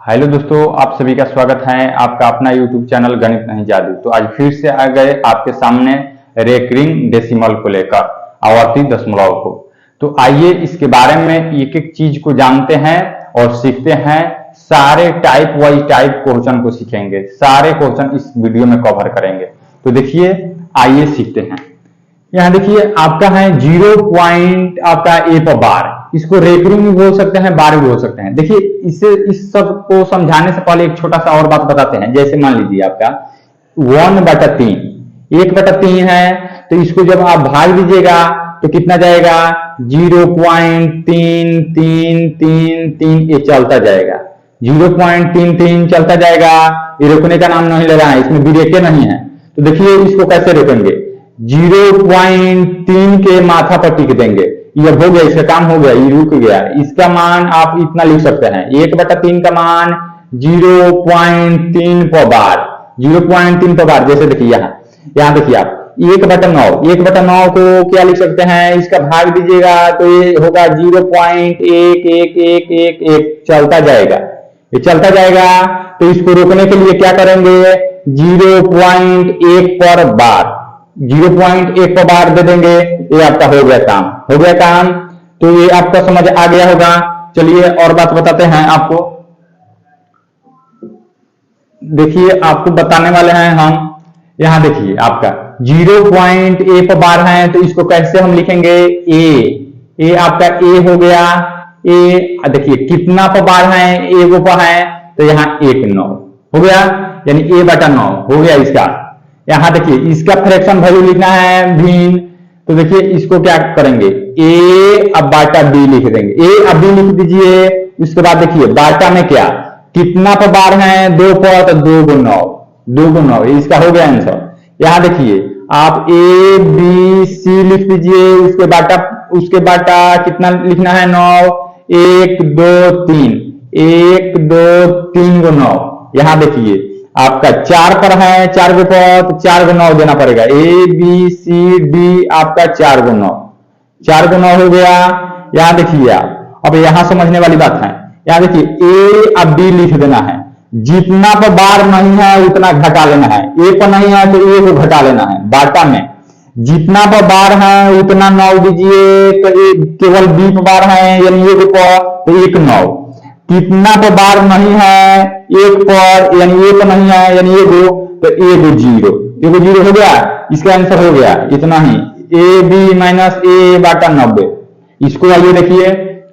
Hello दोस्तों, आप सभी का स्वागत है आपका अपना यूट्यूब चैनल गणित नहीं जादू। तो आज फिर से आ गए आपके सामने रेकरिंग डेसिमल को लेकर, आवर्ती दशमलव को। तो आइए इसके बारे में एक एक चीज को जानते हैं और सीखते हैं। सारे टाइप वाइज टाइप क्वेश्चन को सीखेंगे, सारे क्वेश्चन इस वीडियो में कवर करेंगे। तो देखिए, आइए सीखते हैं। यहाँ देखिए आपका है 0 पॉइंट आपका ए पर बार, इसको रेकरिंग भी बोल सकते हैं, बार भी बोल सकते हैं। देखिए इस सब को समझाने से पहले एक छोटा सा और बात बताते हैं। जैसे मान लीजिए आपका 1/3, 1/3 है, तो इसको जब आप भाग दीजिएगा तो कितना जाएगा? 0.3333, ये चलता जाएगा, 0.33 चलता जाएगा। ये रोकने का नाम नहीं ले रहा है, इसमें ब्रेकें नहीं है। तो देखिए इसको कैसे रोकेंगे? 0.3 के माथा पर टिक देंगे, ये हो गया, इसका काम हो गया, ये रुक गया। इसका मान आप इतना लिख सकते हैं, 1/3 का मान 0.3 पर बार, 0.3 पर बार। जैसे देखिए यहाँ देखिए आप 1/9 को क्या लिख सकते हैं? इसका भाग दीजिएगा तो ये होगा 0.1111, चलता जाएगा, ये चलता जाएगा। तो इसको रोकने के लिए क्या करेंगे? 0.1 पर बार, 0.1 पर बार दे देंगे, ये आपका हो गया काम, हो गया काम। तो ये आपका समझ आ गया होगा। चलिए और बात बताते हैं आपको। देखिए आपको बताने वाले हैं हम, यहां देखिए आपका 0.a पर बार है, तो इसको कैसे हम लिखेंगे? ए आपका ए हो गया। ए देखिए कितना पर बार है? ए पर है, तो यहाँ 1/9 हो गया, यानी a/9 हो गया इसका। यहां देखिए इसका फ्रैक्शन वैल्यू लिखना है भिन्न, तो देखिए इसको क्या करेंगे? a अब बाटा b लिख देंगे, a अब b लिख दीजिए। उसके बाद देखिए बाटा में क्या, कितना पर बार है? 2 पर, तो 2 x 9, इसका हो गया आंसर। यहां देखिए आप a b c लिख दीजिए, उसके बाटा कितना लिखना है? 9, 1 2 3, 1 2 3 को 9। यहां देखिए आपका 4 पर है, 4 को पर, तो 4 को 9 देना पड़ेगा। ए बी सी डी आपका 4 को 9, 4 को 9 हो गया। यहां देखिए आप, अब यहां समझने वाली बात है। यहां देखिए ए अब बी लिख देना है, जितना पर बार नहीं है उतना घटा लेना है। ए पर नहीं है तो ए को घटा लेना है। बाटा में जितना पर बार है उतना 9 दीजिए, तो केवल बी पर बार है, यानी 1 पर, तो 1 9। कितना पर बार नहीं है? 1 पर, यानी 1 नहीं है, यानी 1, तो 1 0 हो गया, इसका आंसर हो गया इतना ही, ए बी माइनस ए बाटा 90। इसको आइए देखिए,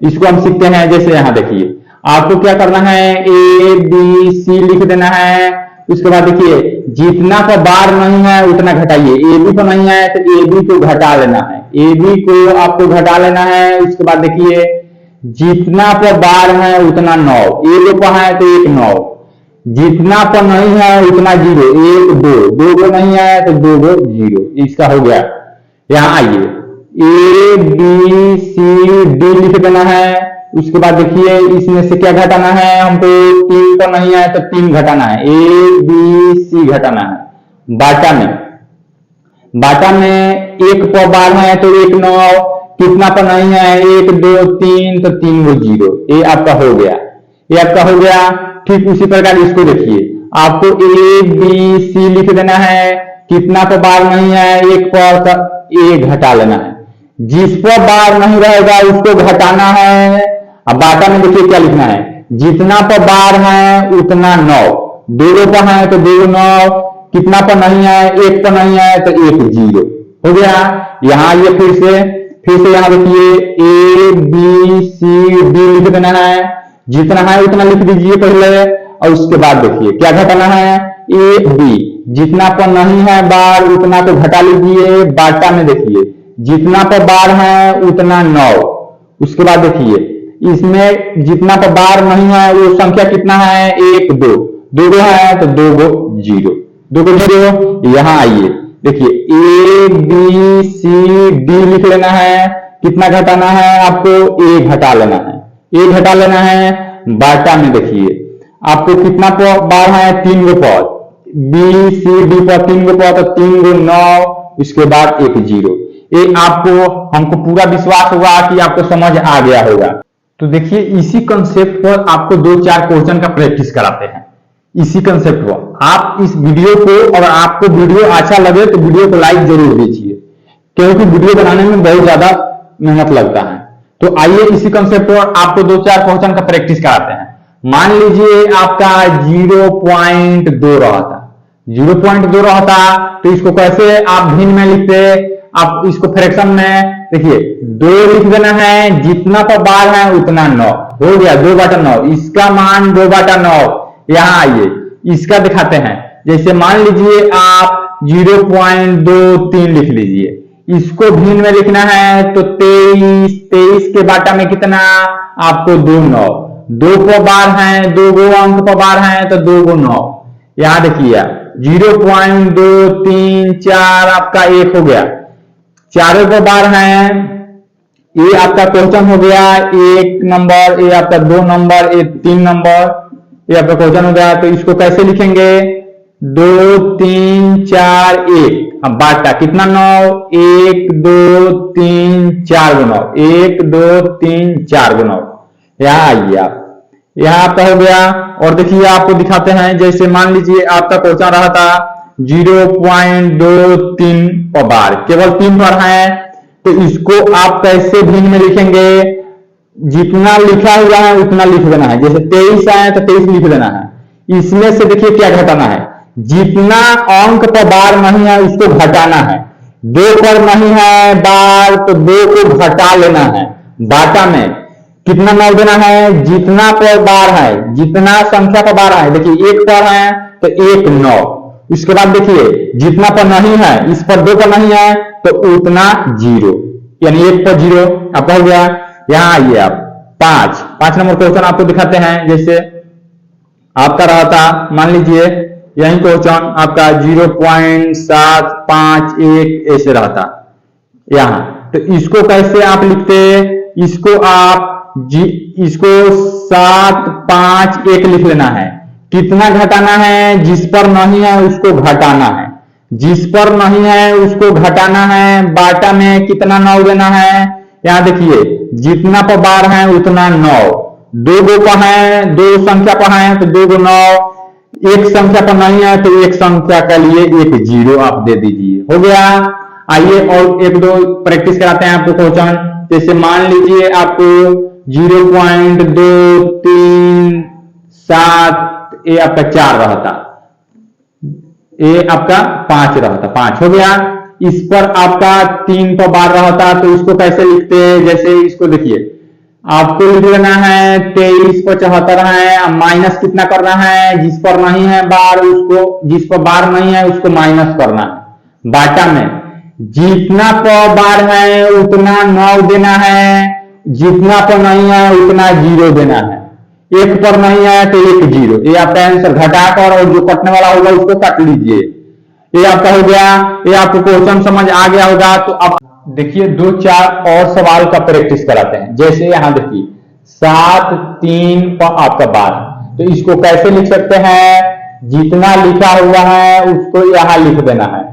इसको हम सीखते हैं। जैसे यहां देखिए आपको क्या करना है? ए बी सी लिख देना है। उसके बाद देखिए जितना पर बार नहीं है उतना घटाइए, ए बी पर नहीं है तो ए बी को घटा लेना है, ए बी को आपको घटा लेना है। उसके बाद देखिए जितना पर बार है उतना 9, 1 पर है तो 1 9, जितना पर नहीं है उतना 0, 1 2, 2 को नहीं है तो 2 को 0, इसका हो गया। यहां आइए ए बी सी डी लिख देना है। उसके बाद देखिए इसमें से क्या घटाना है हमको? 3 पर नहीं है तो 3 घटाना है, ए बी सी घटाना है। बाटा में 1 पर बार है तो 1 9, कितना पर नहीं है? 1 2 3, तो 3 को 0, ये आपका हो गया, ये आपका हो गया। ठीक उसी प्रकार इसको देखिए, आपको ए बी सी लिख देना है। कितना पर बार नहीं है? 1 पर, तो ए घटा लेना है। जिस पर बार नहीं रहेगा उसको घटाना है। अब बाटा में देखिए क्या लिखना है? जितना पर बार है उतना 9, 2 पर है तो 2 9, कितना पर नहीं है? 1 पर नहीं है तो 1 0 हो गया। यहां ये फिर से यहां देखिए ए बी सी डी लिख देना है। जितना है उतना लिख दीजिए पहले, और उसके बाद देखिए क्या घटाना है? ए बी, जितना पर नहीं है बार उतना तो घटा लीजिए। बाटा में देखिए जितना पर बार है उतना 9। उसके बाद देखिए इसमें जितना पर बार नहीं है वो संख्या कितना है? 1 2, 2 है तो 2 को 0, 2 को 0। यहां आइए देखिए ए बी सी डी लिख लेना है। कितना घटाना है आपको? ए घटा लेना है, ए घटा लेना है। बाटा में देखिए आपको कितना बार है? 3 को पर, बी सी डी पर 3 को पर, तो 3 को 9, उसके बाद 1 0। ये आपको, हमको पूरा विश्वास हुआ कि आपको समझ आ गया होगा। तो देखिए इसी कंसेप्ट पर आपको 2-4 क्वेश्चन का प्रैक्टिस कराते हैं। इसी कंसेप्ट पर आप इस वीडियो को, अगर आपको वीडियो अच्छा लगे तो वीडियो को लाइक जरूर दीजिए, क्योंकि वीडियो बनाने में बहुत ज्यादा मेहनत लगता है। तो आइए इसी कंसेप्ट पर आपको 2-4 क्वेश्चन का प्रैक्टिस कराते हैं। मान लीजिए आपका 0.2 रहा था, 0.2 रहा था, तो इसको कैसे आप भिन्न में लिखते? आप इसको फ्रैक्शन में देखिए 2 लिख देना है, जितना पर बार है उतना 9 हो गया, 2/9। इसका मान 2/9। यहां आइए इसका दिखाते हैं। जैसे मान लीजिए आप 0.23 लिख लीजिए, इसको भिन्न में लिखना है तो 23 के बाटा में कितना? आपको 2 9, 2 पर बार है, 2 गो अंक पर बार है तो 2 गो 9। यहां देखिए 0.234 आपका 1 हो गया, चारों पर बार है। ये आपका क्वेश्चन हो गया 1 नंबर, ये आपका 2 नंबर, ये 3 नंबर, ये आपका क्वेश्चन हो गया। तो इसको कैसे लिखेंगे? 2 3 4 1। अब बाटा कितना? 9। 1 2 3 4 गुना 1 2 3 4 गुना। यहां आइए आप, यहां आपका हो गया। और देखिए आपको दिखाते हैं, जैसे मान लीजिए आपका क्वेश्चन रहा था 0.23 पर बार, केवल 3 बार है, तो इसको आप कैसे भिन्न में लिखेंगे? जितना लिखा हुआ है उतना लिख देना है। जैसे 23 है तो 23 लिख देना है। इसमें से देखिए क्या घटाना है, जितना अंक पर बार नहीं है उसको घटाना है। 2 पर नहीं है बार तो 2 को घटा लेना है। बाटा में कितना 9 देना है? जितना पर बार है, जितना संख्या पर बार है, देखिए 1 पर है तो 1 9। इसके बाद देखिए जितना पर नहीं है, इस पर 2 पर नहीं है तो उतना 0, यानी 1 पर 0 आपका हो गया। यहां आइए आप 5 नंबर क्वेश्चन आपको दिखाते हैं। जैसे आपका रहा था, मान लीजिए यही क्वेश्चन आपका 0.751 ऐसे रहा था यहां, तो इसको कैसे आप लिखते? इसको आप इसको 751 लिख लेना है। कितना घटाना है? जिस पर नहीं है उसको घटाना है, जिस पर नहीं है उसको घटाना है। बाटा में कितना 9 देना है? यहां देखिए जितना पर बार है उतना 9, 2 गो पर है, 2 संख्या पर है तो 2 गो 9, एक संख्या पर नहीं है तो एक संख्या के लिए 1 0 आप दे दीजिए, हो गया। आइए और 1-2 प्रैक्टिस कराते हैं आपको क्वेश्चन। जैसे मान लीजिए आपको 0.237 ये आपका 4 रहा था, ये आपका 5 रहा था, 5 हो गया। इस पर आपका 3 पर बार रहा था, तो इसको कैसे लिखते हैं? जैसे इसको देखिए आपको लिख लेना है 23 पर 74 है, माइनस कितना करना है? जिस पर नहीं है बार उसको, जिस पर बार नहीं है उसको माइनस करना है। बाटा में जितना पर बार है उतना 9 देना है, जितना पर नहीं है उतना 0 देना है। 1 पर नहीं है तो 1 0। ये आपका आंसर घटाकर और जो कटने वाला होगा उसको काट लीजिए। ये आपका हो गया। ये आपको क्वेश्चन समझ आ गया होगा। तो अब देखिए 2-4 और सवाल का प्रैक्टिस कराते हैं। जैसे यहां देखिए 7 3 पर आपका बार, तो इसको कैसे लिख सकते हैं? जितना लिखा हुआ है उसको यहां लिख देना है।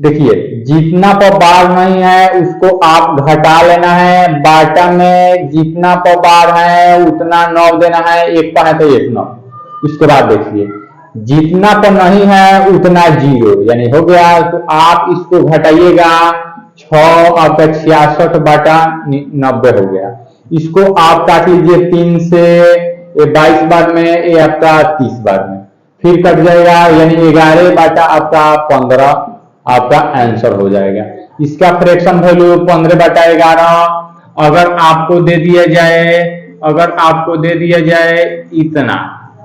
देखिए जितना पर बार नहीं है उसको आप घटा लेना है। बाटा में जितना पर बार है उतना 9 देना है, 1 पर है तो 1 9। इसके बाद देखिए जितना पर नहीं है उतना 0, यानी हो गया। तो आप इसको घटाइएगा, 6 आपका 66 बाटा 90 हो गया। इसको आप काट लीजिए 3 से, ये 22 बार में, ये आपका 30 बार में, फिर कट जाएगा, यानी 11 बाटा आपका 15 आपका आंसर हो जाएगा। इसका फ्रैक्शन वैल्यू 15/11। अगर आपको दे दिया जाए, अगर आपको दे दिया जाए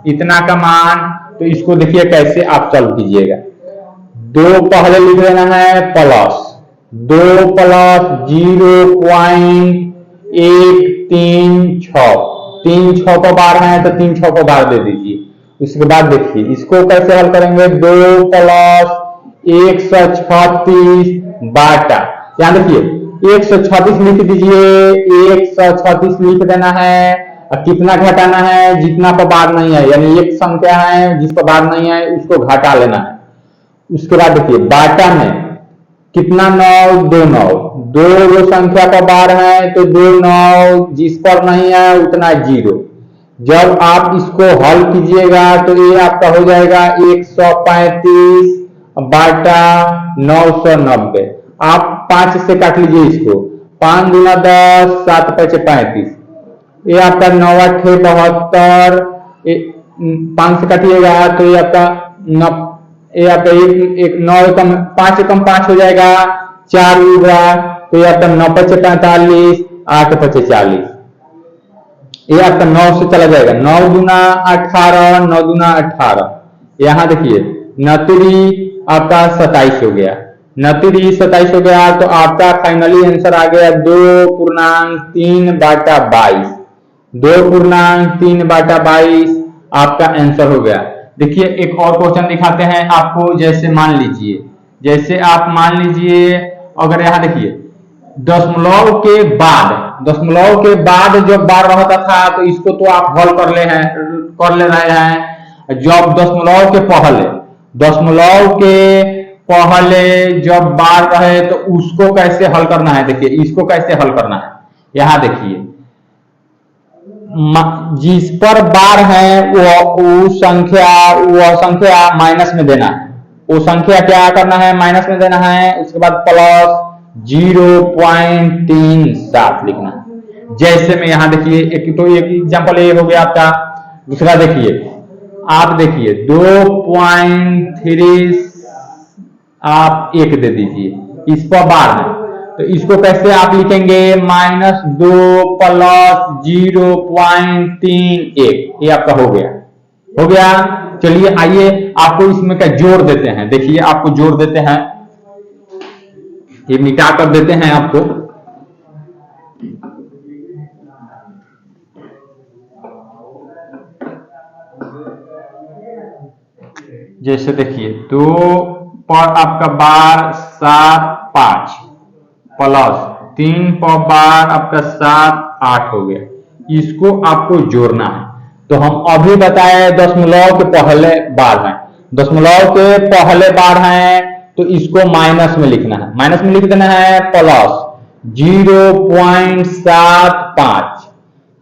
इतना का मान, तो इसको देखिए कैसे आप सॉल्व कीजिएगा। 2 पहले लिख देना है प्लस 2 प्लस 0.136, 3 6 पर बार है तो 3 6 पर बार दे दीजिए। उसके बाद देखिए इसको कैसे हल करेंगे? 2 प्लस 136 बाटा, यहां देखिए 136 लिख दीजिए, 136 लिख देना है। और कितना घटाना है? जितना पर बार नहीं है, यानी एक संख्या है जिस पर बार नहीं है उसको घटा लेना है। उसके बाद देखिए बाटा में कितना 9, 2 9, दो वो संख्या का बार है तो 2 9, जिस पर नहीं है उतना 0। जब आप इसको हल कीजिएगा तो ये आपका हो जाएगा 135 बाटा 990। आप 5 से काट लीजिए इसको, 5 दूना 10, 7 5 35। ये आपका 9 8 72, 5 से काटिएगा तो ये आपका ये आपका एक 9 कम 5 कम 5 हो जाएगा, 4 होगा तो ये आपका 9 5 45, 8 5 40। ये आपका 9 से चला जाएगा, 9 दूना 18, 9 दूना 18। यहाँ देखिए 9 आपका 27 हो गया, 9 27 हो गया तो आपका फाइनली आंसर आ गया 2.3 बाटा 22। 2.3 बाटा 22 आपका आंसर हो गया। देखिए एक और क्वेश्चन दिखाते हैं आपको। जैसे मान लीजिए, जैसे आप मान लीजिए अगर यहाँ देखिए दशमलव के बाद जब बार रहता था तो इसको तो आप हल कर ले रहे हैं। जब दशमलव के पहले जब बार रहे तो उसको कैसे हल करना है, देखिए इसको कैसे हल करना है। यहाँ देखिए जिस पर बार है वो संख्या माइनस में देना है। वो संख्या क्या करना है, माइनस में देना है। उसके बाद प्लस 0.37 लिखना है। जैसे में यहाँ देखिए एक एग्जांपल ये हो गया आपका। दूसरा देखिए, आप देखिए 2.3 आप 1 दे दीजिए, इस पर बार है तो इसको कैसे आप लिखेंगे, -2 प्लस 0.31। ये आपका हो गया। चलिए आइए आपको इसमें क्या जोड़ देते हैं। देखिए आपको जोड़ देते हैं, ये मिटा कर देते हैं आपको। जैसे देखिए 2 पर आपका बार 7 5 प्लस 3 पर बार आपका 7 8 हो गया। इसको आपको जोड़ना है। तो हम अभी बताए दशमलव के पहले बार हैं, दशमलव के पहले बार हैं तो इसको माइनस में लिखना है। माइनस में लिख देना है प्लस 0.75।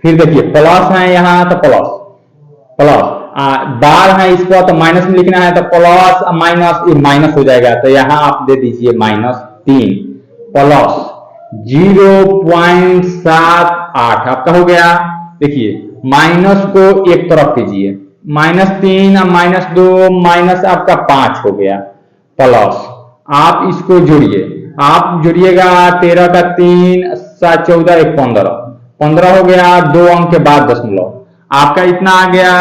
फिर देखिए प्लस है यहाँ तो प्लस बार है इसको तो माइनस में लिखना है तो प्लस माइनस, ये माइनस हो जाएगा तो यहाँ आप दे दीजिए -3 प्लस 0.78 आपका हो गया। देखिए माइनस को एक तरफ कीजिए, -3 -2 माइनस आपका 5 हो गया। प्लस आप इसको जोड़िए, आप जोड़िएगा 13 का 3 7 14 1 15 हो गया। 2 अंक के बाद दशमलव आपका इतना आ गया।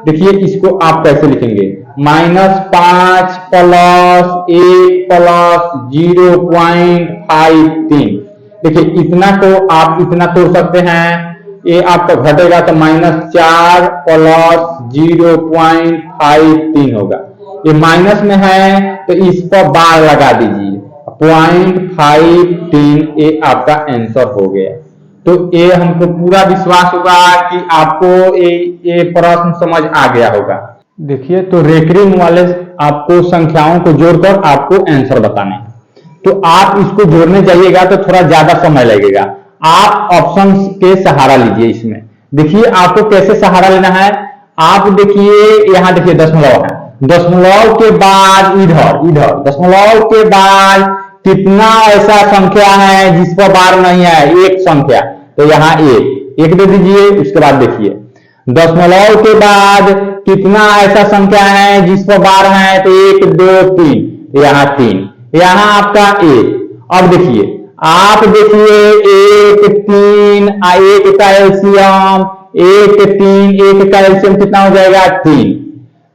देखिए इसको आप कैसे लिखेंगे, -5 प्लस 1 प्लस 0.53। देखिए इतना को आप इतना तोड़ सकते हैं। ये आपका घटेगा तो -4 प्लस 0.53 होगा। ये माइनस में है तो इस पर बार लगा दीजिए 0.53। ये आपका आंसर हो गया। तो ये हमको पूरा विश्वास होगा कि आपको ये प्रश्न समझ आ गया होगा। देखिए तो रेकरिंग वाले आपको संख्याओं को जोड़कर आपको आंसर बताने हैं। तो आप इसको जोड़ने जाइएगा तो थोड़ा ज्यादा समय लगेगा। आप ऑप्शन के सहारा लीजिए। इसमें देखिए आपको कैसे सहारा लेना है। आप देखिए यहाँ देखिए दशमलव है, दशमलव के बाद इधर दशमलव के बाद कितना ऐसा संख्या है जिस पर बार नहीं है, एक संख्या, तो यहाँ एक दे दीजिए। उसके बाद देखिए दशमलव के बाद कितना ऐसा संख्या है जिस पर बार है, तो 1 2 3, यहाँ 3, यहाँ आपका 1। अब देखिए आप देखिए 1 3 1 का एलसीएम 1 3 1 का एलसीएम कितना हो जाएगा 3।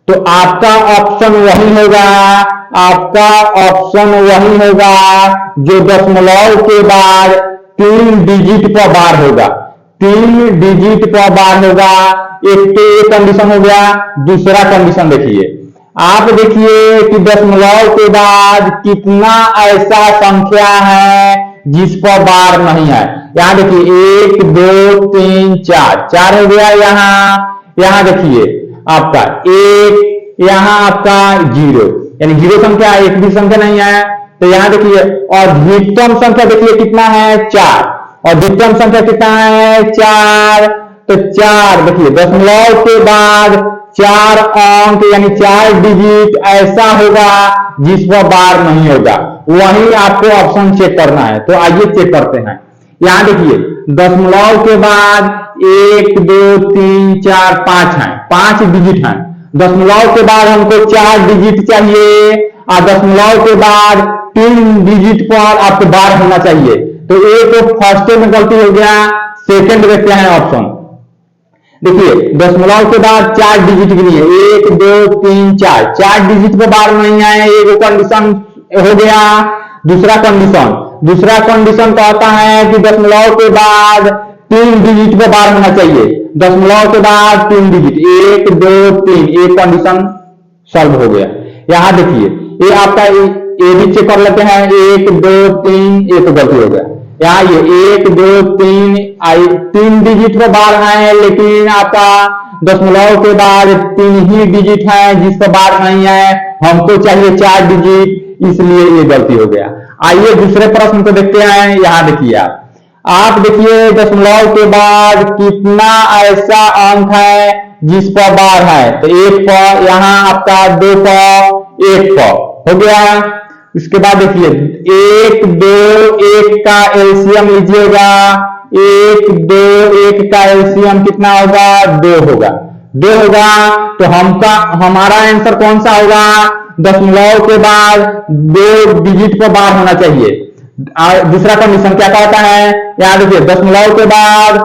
तो आपका ऑप्शन वही होगा जो दशमलव के बाद 3 डिजिट पर बार होगा। 3 डिजिट पर बार होगा। एक तो ये कंडीशन हो गया। दूसरा कंडीशन देखिए, आप देखिए कि दशमलव के बाद कितना ऐसा संख्या है जिस पर बार नहीं है। यहाँ देखिए 1 2 3 4 हो गया। यहाँ देखिए आपका 1, यहाँ आपका 0, यानी 0 संख्या, एक भी संख्या नहीं है। तो यहाँ देखिए अधिकतम संख्या देखिए कितना है 4, अधिकतम संख्या कितना है 4, तो 4 देखिए दशमलव के बाद 4 अंक यानी 4 डिजिट ऐसा होगा जिस पर बार नहीं होगा, वही आपको ऑप्शन चेक करना है। तो आइए चेक करते हैं। यहाँ देखिए दशमलव के बाद 1 2 3 4 5 है, 5 डिजिट है। दशमलव के बाद हमको 4 डिजिट चाहिए और दशमलव के बाद 3 डिजिट पर आपको बार होना चाहिए। तो एक तो फर्स्ट में गलती हो गया, सेकंड में क्या है ऑप्शन देखिए दशमलव के बाद 4 डिजिट गिनिए 1 2 3 4, 4 डिजिट पर बार नहीं आए, एक कंडीशन हो गया। दूसरा कंडीशन कहता है कि दशमलव के बाद 3 डिजिट पर बार होना चाहिए, दशमलव के बाद 3 डिजिट 1 2 3, एक कंडीशन सॉल्व हो गया। यहाँ देखिए ये आपका ये भी चेक कर लेते हैं 1 2 3, ये तो गलती हो गया। यहाँ ये 1 2 3 डिजिट पर बार है, लेकिन आपका दशमलव के बाद 3 ही डिजिट है जिस पर बार नहीं है, हमको चाहिए 4 डिजिट, इसलिए ये गलती हो गया। आइए दूसरे प्रश्न को देखते हैं। यहाँ देखिए आप देखिए दशमलव के बाद कितना ऐसा अंक है जिस पर बार है, तो 1 पर, यहाँ आपका 2 पर 1 पर हो गया। इसके बाद देखिए 1 2 1 का एलसीएम लीजिएगा, 1 2 1 का एलसीएम कितना होगा 2 होगा, 2 होगा। तो हमारा आंसर कौन सा होगा, दशमलव के बाद 2 डिजिट पर बार होना चाहिए। दूसरा कंडीशन क्या कहता है, यहाँ देखिए दशमलव के बाद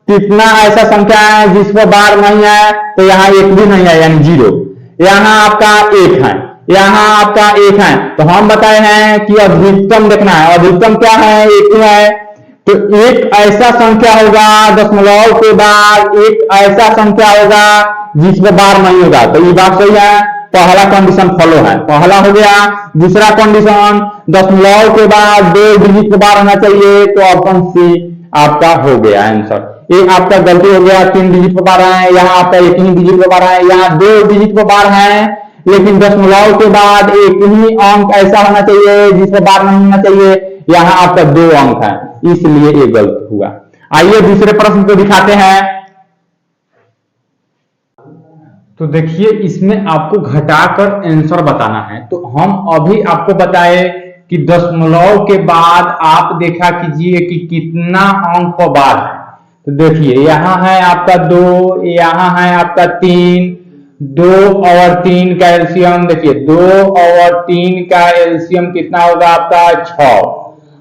कितना ऐसा संख्या है जिस पर बार नहीं है, तो यहाँ 1 भी नहीं है यानी 0, यहाँ आपका 1 है, यहाँ आपका 1 है। तो हम बताए हैं कि अधिकतम देखना है, अधिकतम क्या है 1 ही है। तो एक ऐसा संख्या होगा दशमलव के बाद, एक ऐसा संख्या होगा जिस पर बार नहीं होगा, तो ये बात सही है, पहला कंडीशन फॉलो है, पहला हो गया। दूसरा कंडीशन दशमलव के बाद 2 डिजिट पर बार होना चाहिए, तो ऑप्शन सी आपका हो गया आंसर। ये आपका गलती हो गया, 3 डिजिट पर बार है, यहाँ आपका 1 ही डिजिट पर बार है, यहाँ 2 डिजिट पर बार है, लेकिन दशमलव के बाद 1 ही अंक ऐसा होना चाहिए जिस पर बार नहीं होना चाहिए, यहाँ आपका 2 अंक है, इसलिए ये गलत हुआ। आइए दूसरे प्रश्न को दिखाते हैं। तो देखिए इसमें आपको घटाकर आंसर बताना है। तो हम अभी आपको बताए कि दशमलव के बाद आप देखा कीजिए कि कितना अंक पर बार है। तो देखिए यहाँ है आपका 2, यहाँ है आपका 3, 2 और 3 का एलसीएम देखिए 2 और 3 का एलसीएम कितना होगा आपका 6।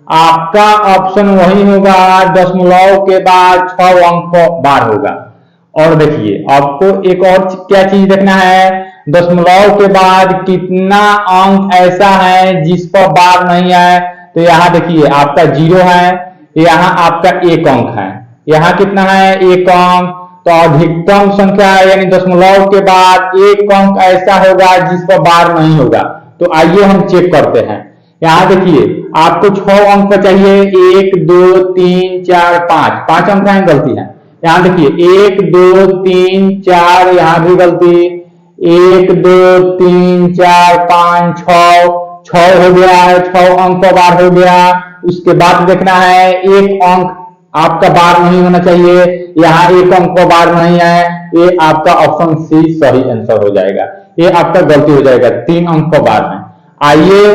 आपका ऑप्शन वही होगा, दशमलव के बाद 6 अंक पर बार होगा। और देखिए आपको एक और क्या चीज देखना है, दशमलव के बाद कितना अंक ऐसा है जिस पर बार नहीं है। तो यहाँ देखिए आपका 0 है, यहाँ आपका 1 अंक है, यहाँ कितना है 1 अंक। तो अधिकतम संख्या यानी दशमलव के बाद 1 अंक ऐसा होगा जिस पर बार नहीं होगा। तो आइए हम चेक करते हैं। यहाँ देखिए आपको 6 अंक का चाहिए, 1 2 3 4 5 अंक है, गलती है। यहाँ देखिए 1 2 3 4, यहाँ भी गलती, 1 2 3 4 5 6 हो गया है, 6 अंक का बार हो गया। उसके बाद देखना है 1 अंक आपका बार नहीं होना चाहिए, यहाँ 1 अंक का बार नहीं है, ये आपका ऑप्शन सी सही आंसर हो जाएगा, ये आपका गलती हो जाएगा, 3 अंक का बार है। आइए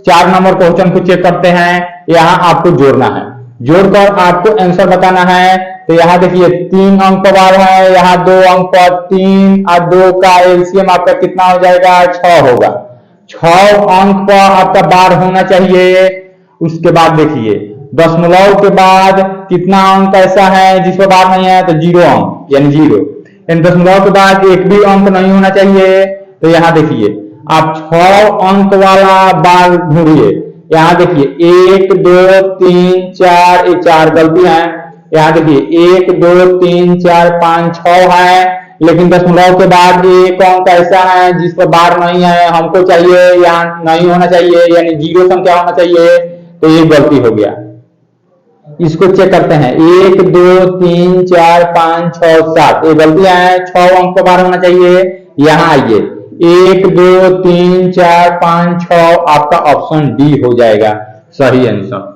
4 नंबर क्वेश्चन को चेक करते हैं। यहाँ आपको जोड़ना है, जोड़कर आपको आंसर बताना है। तो यहाँ देखिए 3 अंक पर बार है, यहाँ 2 अंक पर, 3 और 2 का एलसीएम आपका कितना हो जाएगा 6 होगा, 6 अंक पर आपका बार होना चाहिए। उसके बाद देखिए दशमलव के बाद कितना अंक ऐसा है जिस पर बार नहीं है, तो 0 अंक यानी 0, यानी दशमलव के बाद 1 भी अंक नहीं होना चाहिए। तो यहाँ देखिए आप 6 अंक वाला बार ढूंढिए। यहाँ देखिए 1 2 3 4, ये 4 गलती है। यहाँ देखिए 1 2 3 4 5 6 है, लेकिन दशमलव के बाद 1 अंक ऐसा है जिस पर बार नहीं है, हमको चाहिए यहाँ नहीं होना चाहिए, यानी 0 संख्या होना चाहिए, तो ये गलती हो गया। इसको चेक करते हैं, 1 2 3 4 5 6 7, ये गलतियां हैं, 6 अंक पर बार होना चाहिए। यहाँ आइए 1 2 3 4 5 6 आपका ऑप्शन डी हो जाएगा सही आंसर।